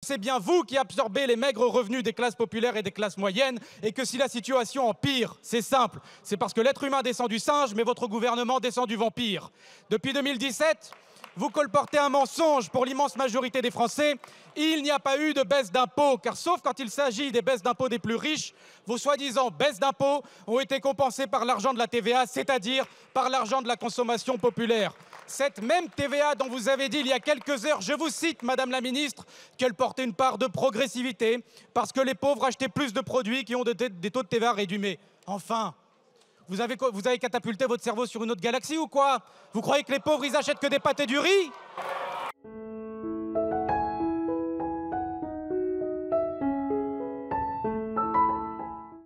c'est bien vous qui absorbez les maigres revenus des classes populaires et des classes moyennes, et que si la situation empire, c'est simple, c'est parce que l'être humain descend du singe, mais votre gouvernement descend du vampire. Depuis 2017, vous colportez un mensonge pour l'immense majorité des Français. Il n'y a pas eu de baisse d'impôts, car sauf quand il s'agit des baisses d'impôts des plus riches, vos soi-disant baisses d'impôts ont été compensées par l'argent de la TVA, c'est-à-dire par l'argent de la consommation populaire. Cette même TVA dont vous avez dit il y a quelques heures, je vous cite, Madame la Ministre, qu'elle portait une part de progressivité parce que les pauvres achetaient plus de produits qui ont des taux de TVA réduits. Mais enfin, vous avez catapulté votre cerveau sur une autre galaxie ou quoi? Vous croyez que les pauvres, ils achètent que des pâtes et du riz?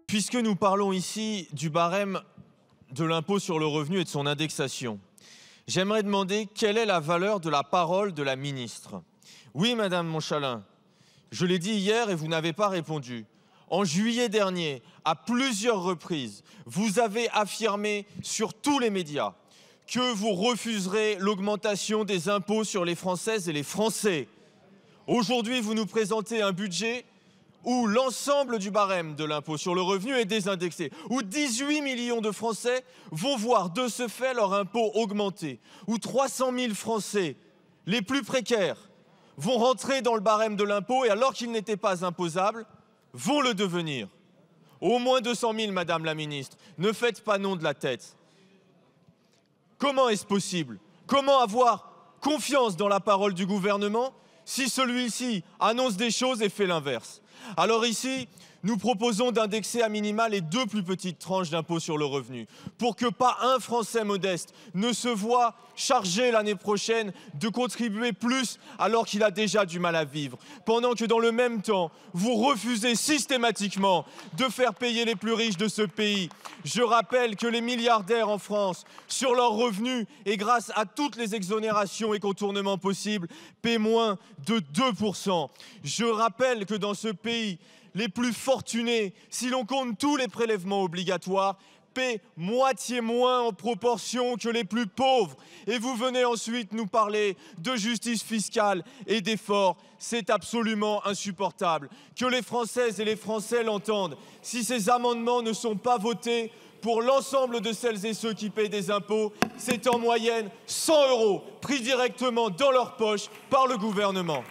Puisque nous parlons ici du barème de l'impôt sur le revenu et de son indexation, j'aimerais demander quelle est la valeur de la parole de la ministre. Oui, Madame Montchalin, je l'ai dit hier et vous n'avez pas répondu. En juillet dernier, à plusieurs reprises, vous avez affirmé sur tous les médias que vous refuserez l'augmentation des impôts sur les Françaises et les Français. Aujourd'hui, vous nous présentez un budget où l'ensemble du barème de l'impôt sur le revenu est désindexé, où 18 millions de Français vont voir de ce fait leur impôt augmenter, où 300 000 Français, les plus précaires, vont rentrer dans le barème de l'impôt et alors qu'ils n'étaient pas imposables, vont le devenir. Au moins 200 000, Madame la Ministre. Ne faites pas non de la tête. Comment est-ce possible? Comment avoir confiance dans la parole du gouvernement si celui-ci annonce des choses et fait l'inverse? Alors ici, nous proposons d'indexer à minima les 2 plus petites tranches d'impôt sur le revenu pour que pas un Français modeste ne se voit chargé l'année prochaine de contribuer plus alors qu'il a déjà du mal à vivre. Pendant que dans le même temps, vous refusez systématiquement de faire payer les plus riches de ce pays. Je rappelle que les milliardaires en France, sur leurs revenus et grâce à toutes les exonérations et contournements possibles, paient moins de 2%. Je rappelle que dans ce pays, les plus fortunés, si l'on compte tous les prélèvements obligatoires, paient moitié moins en proportion que les plus pauvres. Et vous venez ensuite nous parler de justice fiscale et d'efforts. C'est absolument insupportable. Que les Françaises et les Français l'entendent. Si ces amendements ne sont pas votés, pour l'ensemble de celles et ceux qui paient des impôts, c'est en moyenne 100 € pris directement dans leur poche par le gouvernement.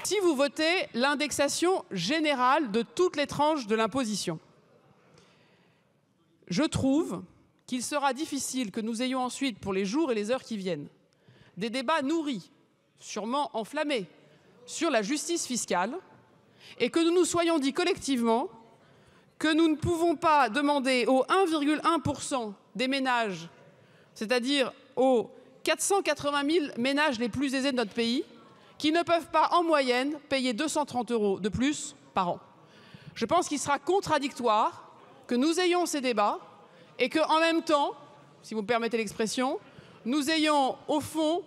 Si vous votez l'indexation générale de toutes les tranches de l'imposition, je trouve qu'il sera difficile que nous ayons ensuite, pour les jours et les heures qui viennent, des débats nourris, sûrement enflammés, sur la justice fiscale, et que nous nous soyons dit collectivement que nous ne pouvons pas demander aux 1,1% des ménages, c'est-à-dire aux 480 000 ménages les plus aisés de notre pays, qui ne peuvent pas, en moyenne, payer 230 € de plus par an. Je pense qu'il sera contradictoire que nous ayons ces débats et qu'en même temps, si vous me permettez l'expression, nous ayons, au fond,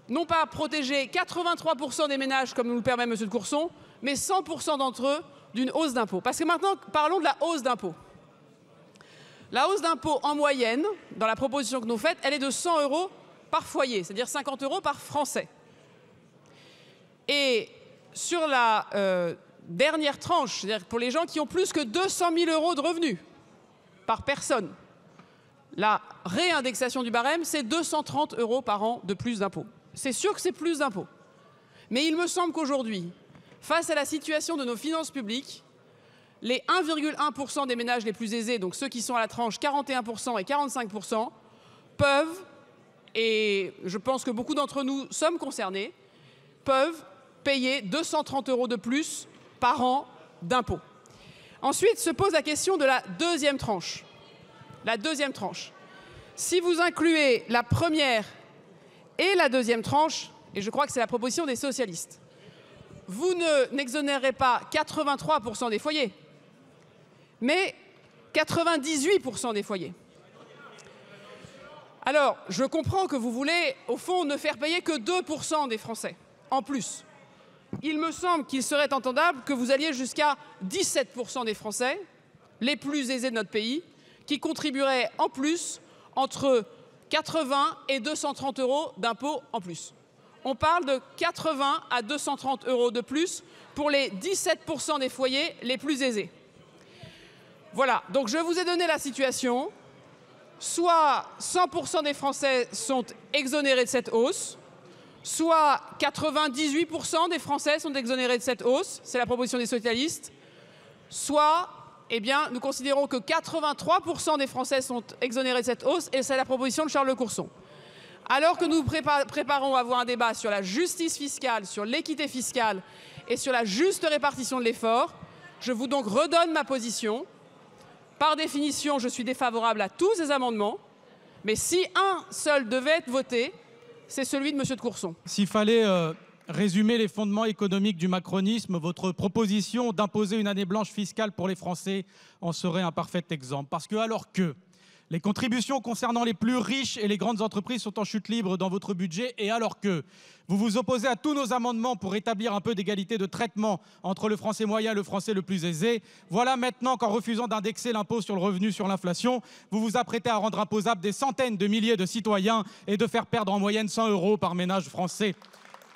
non pas protégé 83% des ménages, comme nous le permet M. de Courson, mais 100% d'entre eux d'une hausse d'impôt. Parce que maintenant, parlons de la hausse d'impôt. La hausse d'impôt, en moyenne, dans la proposition que nous faites, elle est de 100 € par foyer, c'est-à-dire 50 € par Français. Et sur la dernière tranche, c'est-à-dire pour les gens qui ont plus que 200 000 € de revenus par personne, la réindexation du barème, c'est 230 € par an de plus d'impôts. C'est sûr que c'est plus d'impôts. Mais il me semble qu'aujourd'hui, face à la situation de nos finances publiques, les 1,1% des ménages les plus aisés, donc ceux qui sont à la tranche 41% et 45%, peuvent, et je pense que beaucoup d'entre nous sommes concernés, peuvent payer 230 € de plus par an d'impôts. Ensuite se pose la question de la deuxième tranche. La deuxième tranche. Si vous incluez la première et la deuxième tranche, et je crois que c'est la proposition des socialistes, vous n'exonérez pas 83% des foyers, mais 98% des foyers. Alors, je comprends que vous voulez, au fond, ne faire payer que 2% des Français, en plus. Il me semble qu'il serait entendable que vous alliez jusqu'à 17% des Français, les plus aisés de notre pays, qui contribueraient en plus entre 80 et 230 € d'impôts en plus. on parle de 80 à 230 € de plus pour les 17% des foyers les plus aisés. Voilà, donc je vous ai donné la situation. Soit 100% des Français sont exonérés de cette hausse, soit 98% des Français sont exonérés de cette hausse, c'est la proposition des socialistes, soit, eh bien, nous considérons que 83% des Français sont exonérés de cette hausse, et c'est la proposition de Charles Courson. Alors que nous préparons à avoir un débat sur la justice fiscale, sur l'équité fiscale et sur la juste répartition de l'effort, je vous donc redonne ma position. Par définition, je suis défavorable à tous ces amendements, mais si un seul devait être voté, c'est celui de M. de Courson. S'il fallait résumer les fondements économiques du macronisme, votre proposition d'imposer une année blanche fiscale pour les Français en serait un parfait exemple. Parce que alors que les contributions concernant les plus riches et les grandes entreprises sont en chute libre dans votre budget, et alors que vous vous opposez à tous nos amendements pour établir un peu d'égalité de traitement entre le français moyen et le français le plus aisé, voilà maintenant qu'en refusant d'indexer l'impôt sur le revenu sur l'inflation, vous vous apprêtez à rendre imposables des centaines de milliers de citoyens et de faire perdre en moyenne 100 € par ménage français.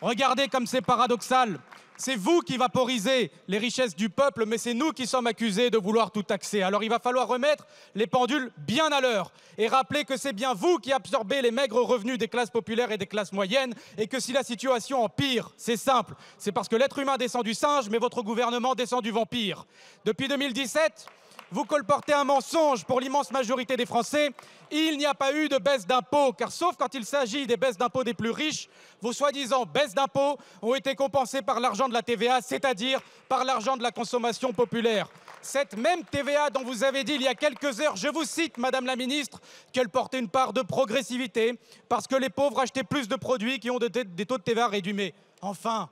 Regardez comme c'est paradoxal. C'est vous qui vaporisez les richesses du peuple, mais c'est nous qui sommes accusés de vouloir tout taxer. Alors il va falloir remettre les pendules bien à l'heure et rappeler que c'est bien vous qui absorbez les maigres revenus des classes populaires et des classes moyennes, et que si la situation empire, c'est simple, c'est parce que l'être humain descend du singe, mais votre gouvernement descend du vampire. Depuis 2017, vous colportez un mensonge pour l'immense majorité des Français. Il n'y a pas eu de baisse d'impôts, car sauf quand il s'agit des baisses d'impôts des plus riches, vos soi-disant baisses d'impôts ont été compensées par l'argent de la TVA, c'est-à-dire par l'argent de la consommation populaire. Cette même TVA dont vous avez dit il y a quelques heures, je vous cite, Madame la Ministre, qu'elle portait une part de progressivité parce que les pauvres achetaient plus de produits qui ont des taux de TVA réduits. Mais enfin,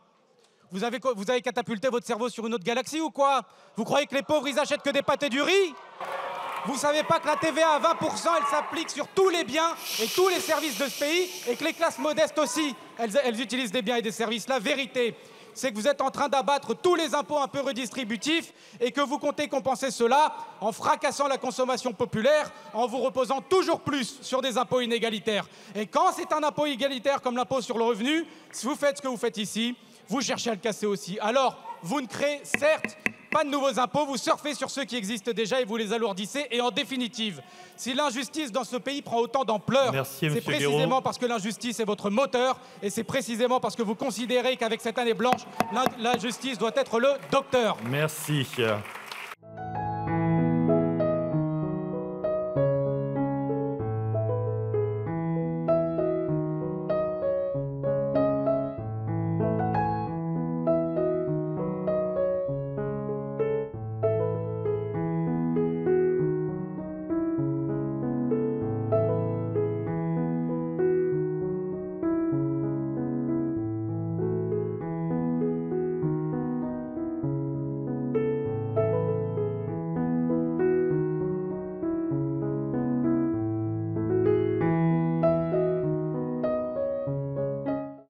vous avez catapulté votre cerveau sur une autre galaxie ou quoi? Vous croyez que les pauvres, ils achètent que des pâtes et du riz? Vous savez pas que la TVA à 20%, elle s'applique sur tous les biens et tous les services de ce pays, et que les classes modestes aussi, elles utilisent des biens et des services. La vérité, c'est que vous êtes en train d'abattre tous les impôts un peu redistributifs et que vous comptez compenser cela en fracassant la consommation populaire, en vous reposant toujours plus sur des impôts inégalitaires. Et quand c'est un impôt égalitaire comme l'impôt sur le revenu, si vous faites ce que vous faites ici, vous cherchez à le casser aussi. Alors, vous ne créez certes pas de nouveaux impôts, vous surfez sur ceux qui existent déjà et vous les alourdissez. Et en définitive, si l'injustice dans ce pays prend autant d'ampleur, c'est précisément parce que l'injustice est votre moteur, et c'est précisément parce que vous considérez qu'avec cette année blanche, la justice doit être le docteur. Merci.